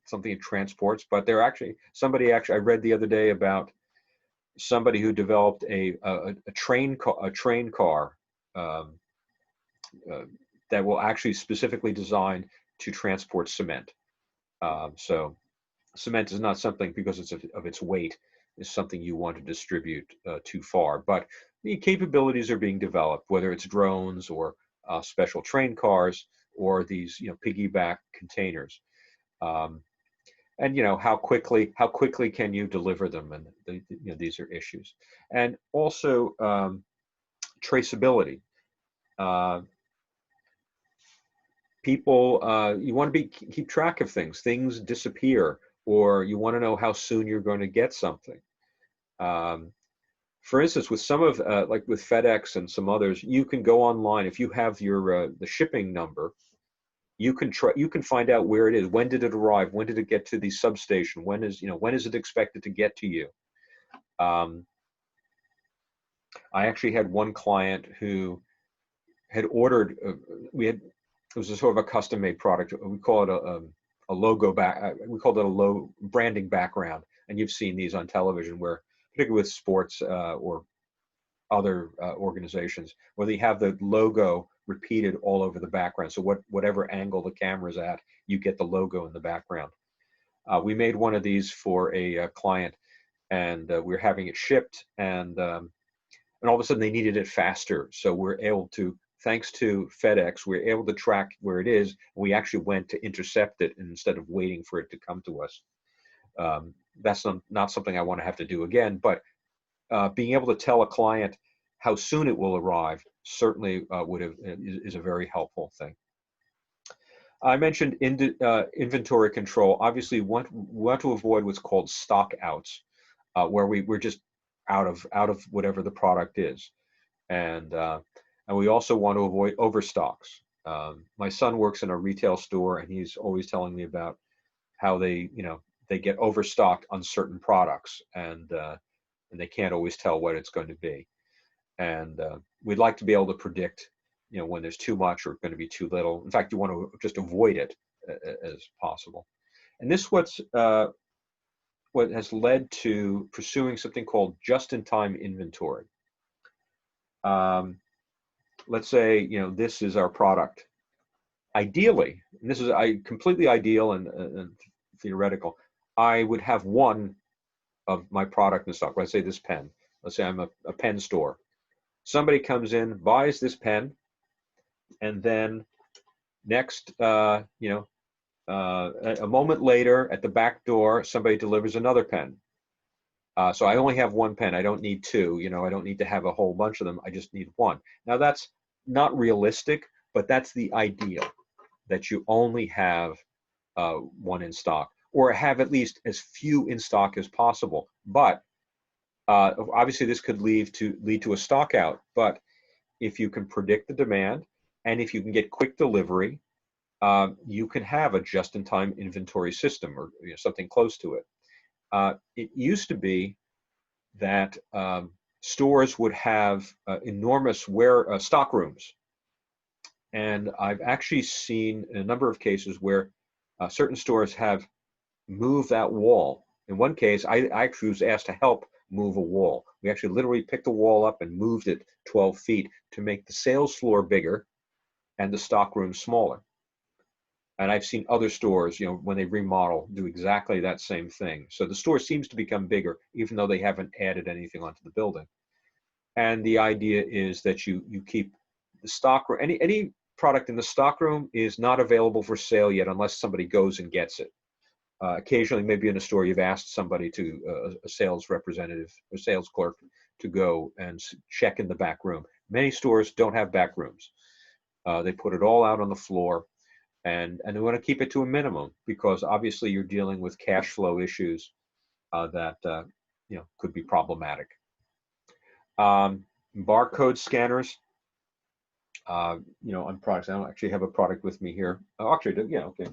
something it transports, but I read the other day about somebody who developed a train car, um, uh, that will actually specifically designed to transport cement. So cement is not something, because of its weight, is something you want to distribute too far. But the capabilities are being developed, whether it's drones or special train cars or these piggyback containers. Um, and how quickly can you deliver them? And these are issues. And also traceability. Uh, People, you want to keep track of things disappear, or you want to know how soon you're going to get something. um, for instance, with some of like with FedEx and some others, you can go online. If you have your the shipping number, you can find out where it is. When did it arrive? When did it get to the substation? When is it expected to get to you? um, I actually had one client who had ordered, it was a sort of a custom made product. We call it a logo we called it a low branding background. And you've seen these on television, where, particularly with sports or other organizations, where they have the logo repeated all over the background. So whatever angle the camera's at, you get the logo in the background. We made one of these for a client, and we were having it shipped, and all of a sudden they needed it faster. So we're able to, thanks to FedEx, we're able to track where it is. We actually went to intercept it instead of waiting for it to come to us. That's not something I want to have to do again, but being able to tell a client how soon it will arrive certainly is a very helpful thing. I mentioned inventory control. Obviously, we want to avoid what's called stock outs, where we're just out of whatever the product is, and we also want to avoid overstocks. My son works in a retail store, and he's always telling me about how they get overstocked on certain products, and they can't always tell what it's going to be. And we'd like to be able to predict, when there's too much or going to be too little. In fact, you want to just avoid it as possible. And this what has led to pursuing something called just-in-time inventory. Let's say this is our product. Ideally, and this is completely ideal and theoretical, I would have one of my product in stock. Let's say this pen. Let's say I'm a pen store. Somebody comes in, buys this pen, and then next, a moment later, at the back door, somebody delivers another pen. So I only have one pen. I don't need two. I don't need to have a whole bunch of them. I just need one. Now that's not realistic, but that's the ideal, that you only have one in stock, or have at least as few in stock as possible. But obviously, this could lead to a stock out. But if you can predict the demand, and if you can get quick delivery, you can have a just-in-time inventory system, or something close to it. It used to be that stores would have enormous stock rooms. And I've actually seen a number of cases where certain stores have moved that wall. In one case, I actually was asked to help move a wall. We actually literally picked the wall up and moved it 12 feet to make the sales floor bigger and the stock room smaller. And I've seen other stores, when they remodel, do exactly that same thing. So the store seems to become bigger, even though they haven't added anything onto the building. And the idea is that you keep the stock room. Any product in the stock room is not available for sale yet, unless somebody goes and gets it. Occasionally, maybe in a store, you've asked somebody a sales representative or sales clerk, to go and check in the back room. Many stores don't have back rooms. They put it all out on the floor, and they want to keep it to a minimum because obviously you're dealing with cash flow issues that could be problematic. Barcode scanners. On products. I don't actually have a product with me here. Oh, actually, yeah, okay.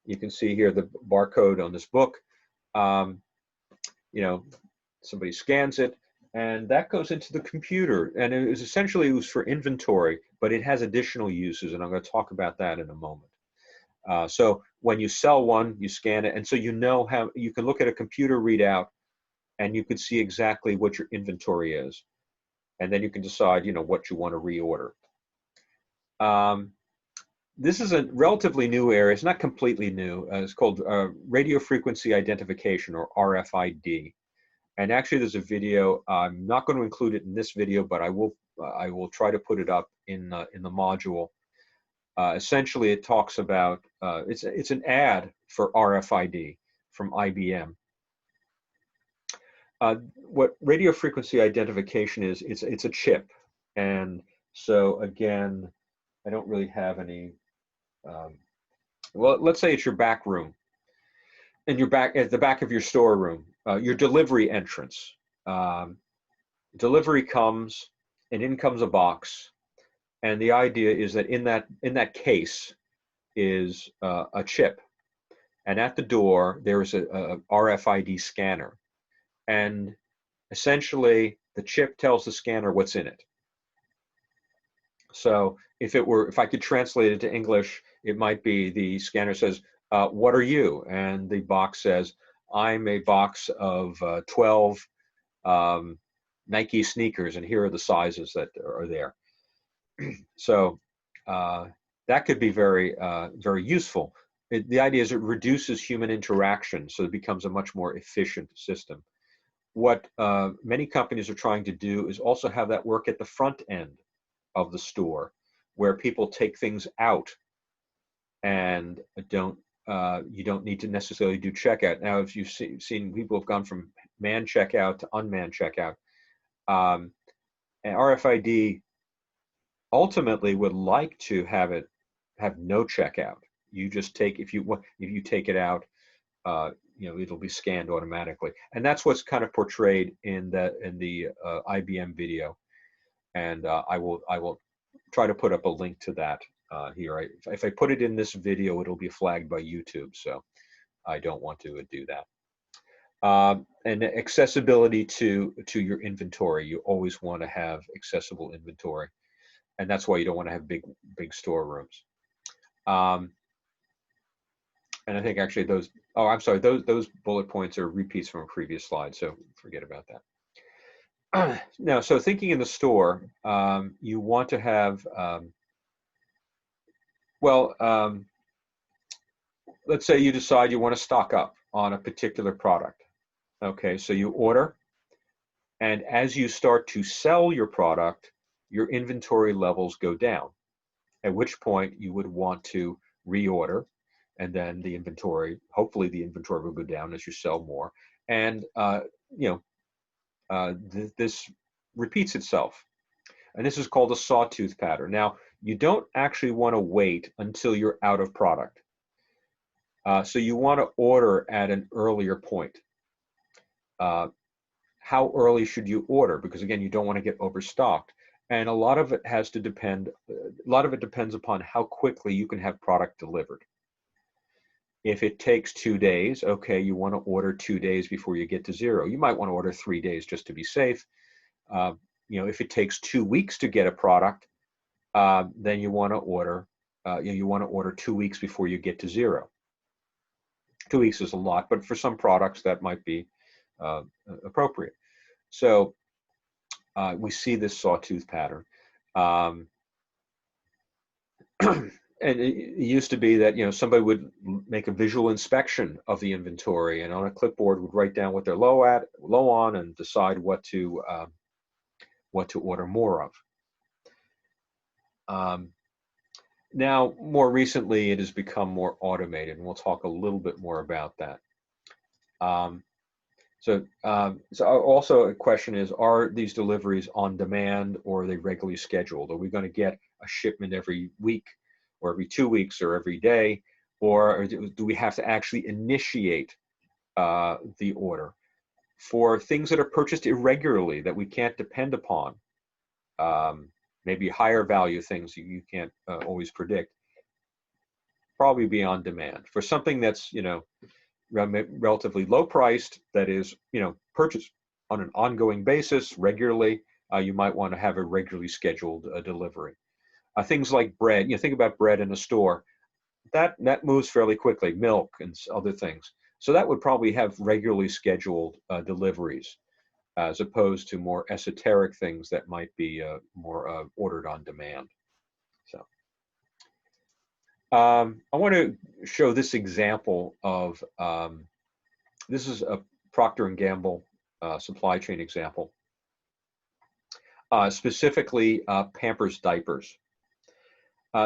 You can see here the barcode on this book. Somebody scans it, and that goes into the computer. And it was essentially used for inventory, but it has additional uses, and I'm going to talk about that in a moment. So when you sell one, you scan it, and so how you can look at a computer readout, and you can see exactly what your inventory is. And then you can decide, what you want to reorder. This is a relatively new area. It's not completely new. It's called radio frequency identification, or RFID. And actually, there's a video. I'm not going to include it in this video, but I will try to put it up in the module. Essentially, it talks about it's an ad for RFID from IBM. What radio frequency identification is, it's a chip. And so again, I don't really have any, well, let's say it's your back room, and you're back at the back of your storeroom, your delivery entrance. Delivery comes, and in comes a box. And the idea is that in that case is a chip. And at the door, there is a RFID scanner. And essentially, the chip tells the scanner what's in it. So if I could translate it to English, it might be the scanner says, "What are you?" And the box says, "I'm a box of 12 Nike sneakers, and here are the sizes that are there." So that could be very, very useful. The idea is it reduces human interaction, so it becomes a much more efficient system. What many companies are trying to do is also have that work at the front end of the store, where people take things out and you don't need to necessarily do checkout. Now, if you've seen people have gone from manned checkout to unmanned checkout, and RFID ultimately would like to have no checkout. You just if you take it out, it'll be scanned automatically, and that's what's kind of portrayed in the IBM video. And I will try to put up a link to that here. If I put it in this video, it'll be flagged by YouTube, so I don't want to do that. And accessibility to your inventory. You always want to have accessible inventory, and that's why you don't want to have big storerooms. And I think actually those bullet points are repeats from a previous slide, so forget about that. Now, so thinking in the store, you want to have, let's say you decide you want to stock up on a particular product. Okay, so you order, and as you start to sell your product, your inventory levels go down, at which point you would want to reorder, and then hopefully the inventory will go down as you sell more. And this repeats itself. And this is called a sawtooth pattern. Now, you don't actually want to wait until you're out of product. So you want to order at an earlier point. How early should you order? Because again, you don't want to get overstocked. And a lot of it depends upon how quickly you can have product delivered. If it takes 2 days, okay, you want to order 2 days before you get to zero. You might want to order 3 days just to be safe. If it takes 2 weeks to get a product, then you want to order 2 weeks before you get to zero. 2 weeks is a lot, but for some products that might be appropriate. So we see this sawtooth pattern. And it used to be that somebody would make a visual inspection of the inventory, and on a clipboard would write down what they're low on, and decide what to order more of. Now, more recently, it has become more automated, and we'll talk a little bit more about that. So also a question is, are these deliveries on demand or are they regularly scheduled? Are we going to get a shipment every week or every 2 weeks or every day? Or do we have to actually initiate the order? For things that are purchased irregularly that we can't depend upon, maybe higher value things you can't always predict, probably be on demand. For something that's, relatively low priced, that is, purchased on an ongoing basis regularly, you might want to have a regularly scheduled delivery. Things like bread, think about bread in a store, that moves fairly quickly, milk and other things. So that would probably have regularly scheduled deliveries, as opposed to more esoteric things that might be more ordered on demand. So I want to show this example of, this is a Procter & Gamble supply chain example, specifically Pampers diapers.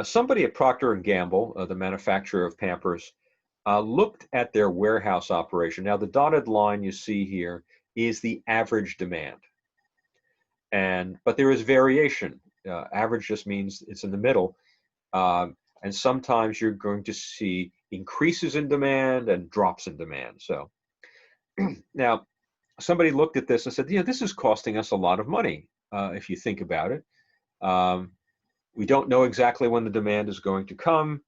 Somebody at Procter & Gamble, the manufacturer of Pampers, looked at their warehouse operation. Now, the dotted line you see here is the average demand. But there is variation. Average just means it's in the middle. And sometimes you're going to see increases in demand and drops in demand. So now, somebody looked at this and said, this is costing us a lot of money, if you think about it. We don't know exactly when the demand is going to come.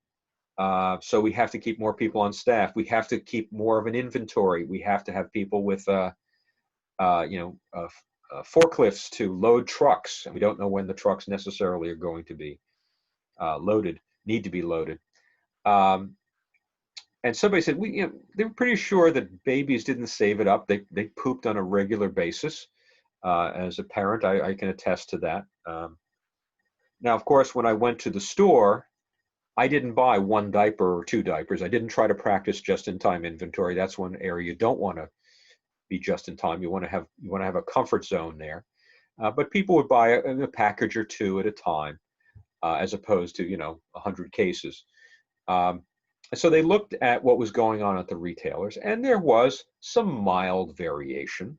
So we have to keep more people on staff. We have to keep more of an inventory. We have to have people with, forklifts to load trucks. And we don't know when the trucks necessarily are going to be need to be loaded. And somebody said, they were pretty sure that babies didn't save it up. They pooped on a regular basis. As a parent, I can attest to that. Now, of course, when I went to the store, I didn't buy one diaper or two diapers. I didn't try to practice just-in-time inventory. That's one area you don't want to be just in time. You want to have a comfort zone there. But people would buy a package or two at a time, as opposed to 100 cases. So they looked at what was going on at the retailers, and there was some mild variation.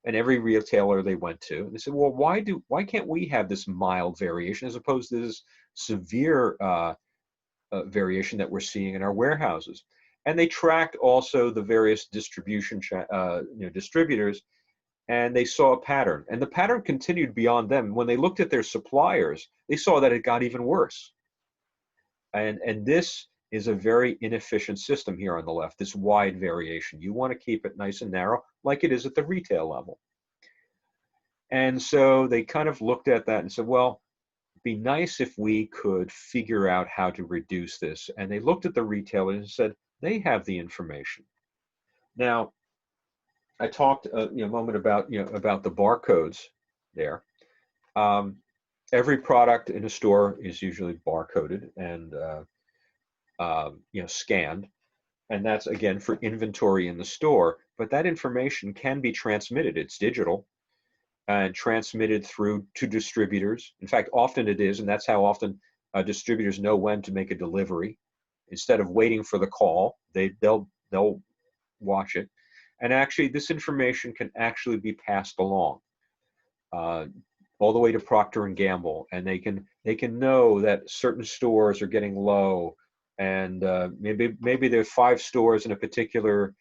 And every retailer they went to, and they said, well, why can't we have this mild variation as opposed to this severe variation that we're seeing in our warehouses? And they tracked also the various distribution distributors, and they saw a pattern. And the pattern continued beyond them. When they looked at their suppliers, they saw that it got even worse. And this is a very inefficient system here on the left, this wide variation. You want to keep it nice and narrow, like it is at the retail level. And so they kind of looked at that and said, well, it'd be nice if we could figure out how to reduce this. And they looked at the retailers and said, they have the information. Now, I talked a moment about about the barcodes there. Every product in a store is usually barcoded and scanned, and that's again for inventory in the store. But that information can be transmitted. It's digital and transmitted through to distributors. In fact, often it is, and that's how often distributors know when to make a delivery. Instead of waiting for the call, they'll watch it, and actually this information can actually be passed along all the way to Procter and Gamble, and they can know that certain stores are getting low. And maybe there are 5 stores in a particular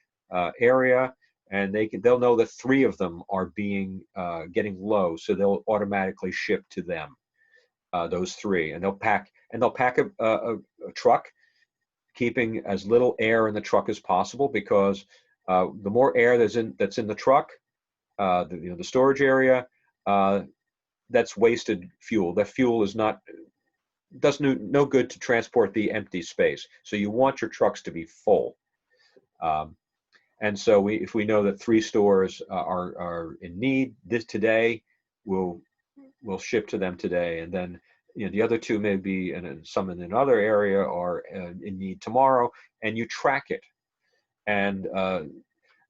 area, and they'll know that 3 of them are getting low, so they'll automatically ship to them those 3, and they'll pack a truck, keeping as little air in the truck as possible, because the more air that's in the truck, the storage area, that's wasted fuel. That fuel does no good to transport the empty space. So you want your trucks to be full. And so if we know that 3 stores are in need today, we'll ship to them today. And then the other 2 may be, and some in another area are in need tomorrow, and you track it. And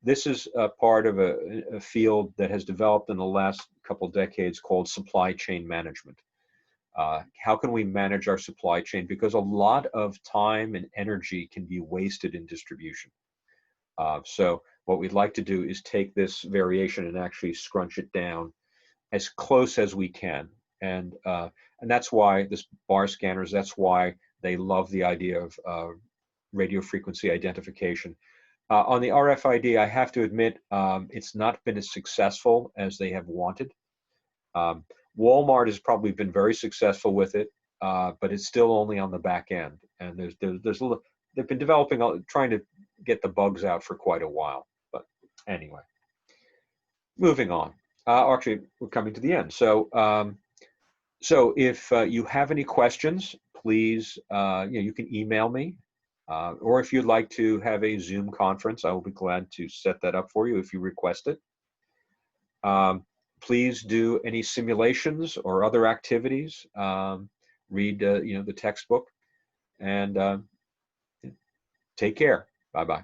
this is a part of a field that has developed in the last couple of decades called supply chain management. How can we manage our supply chain? Because a lot of time and energy can be wasted in distribution. So What we'd like to do is take this variation and actually scrunch it down as close as we can. And that's why this bar scanners, that's why they love the idea of radio frequency identification. On the RFID, I have to admit, it's not been as successful as they have wanted. Walmart has probably been very successful with it, but it's still only on the back end. And they've been developing, trying to get the bugs out for quite a while. But anyway, moving on. Actually, we're coming to the end. So, so if you have any questions, please, you can email me. Or if you'd like to have a Zoom conference, I will be glad to set that up for you if you request it. Please do any simulations or other activities. Read, the textbook, and take care. Bye-bye.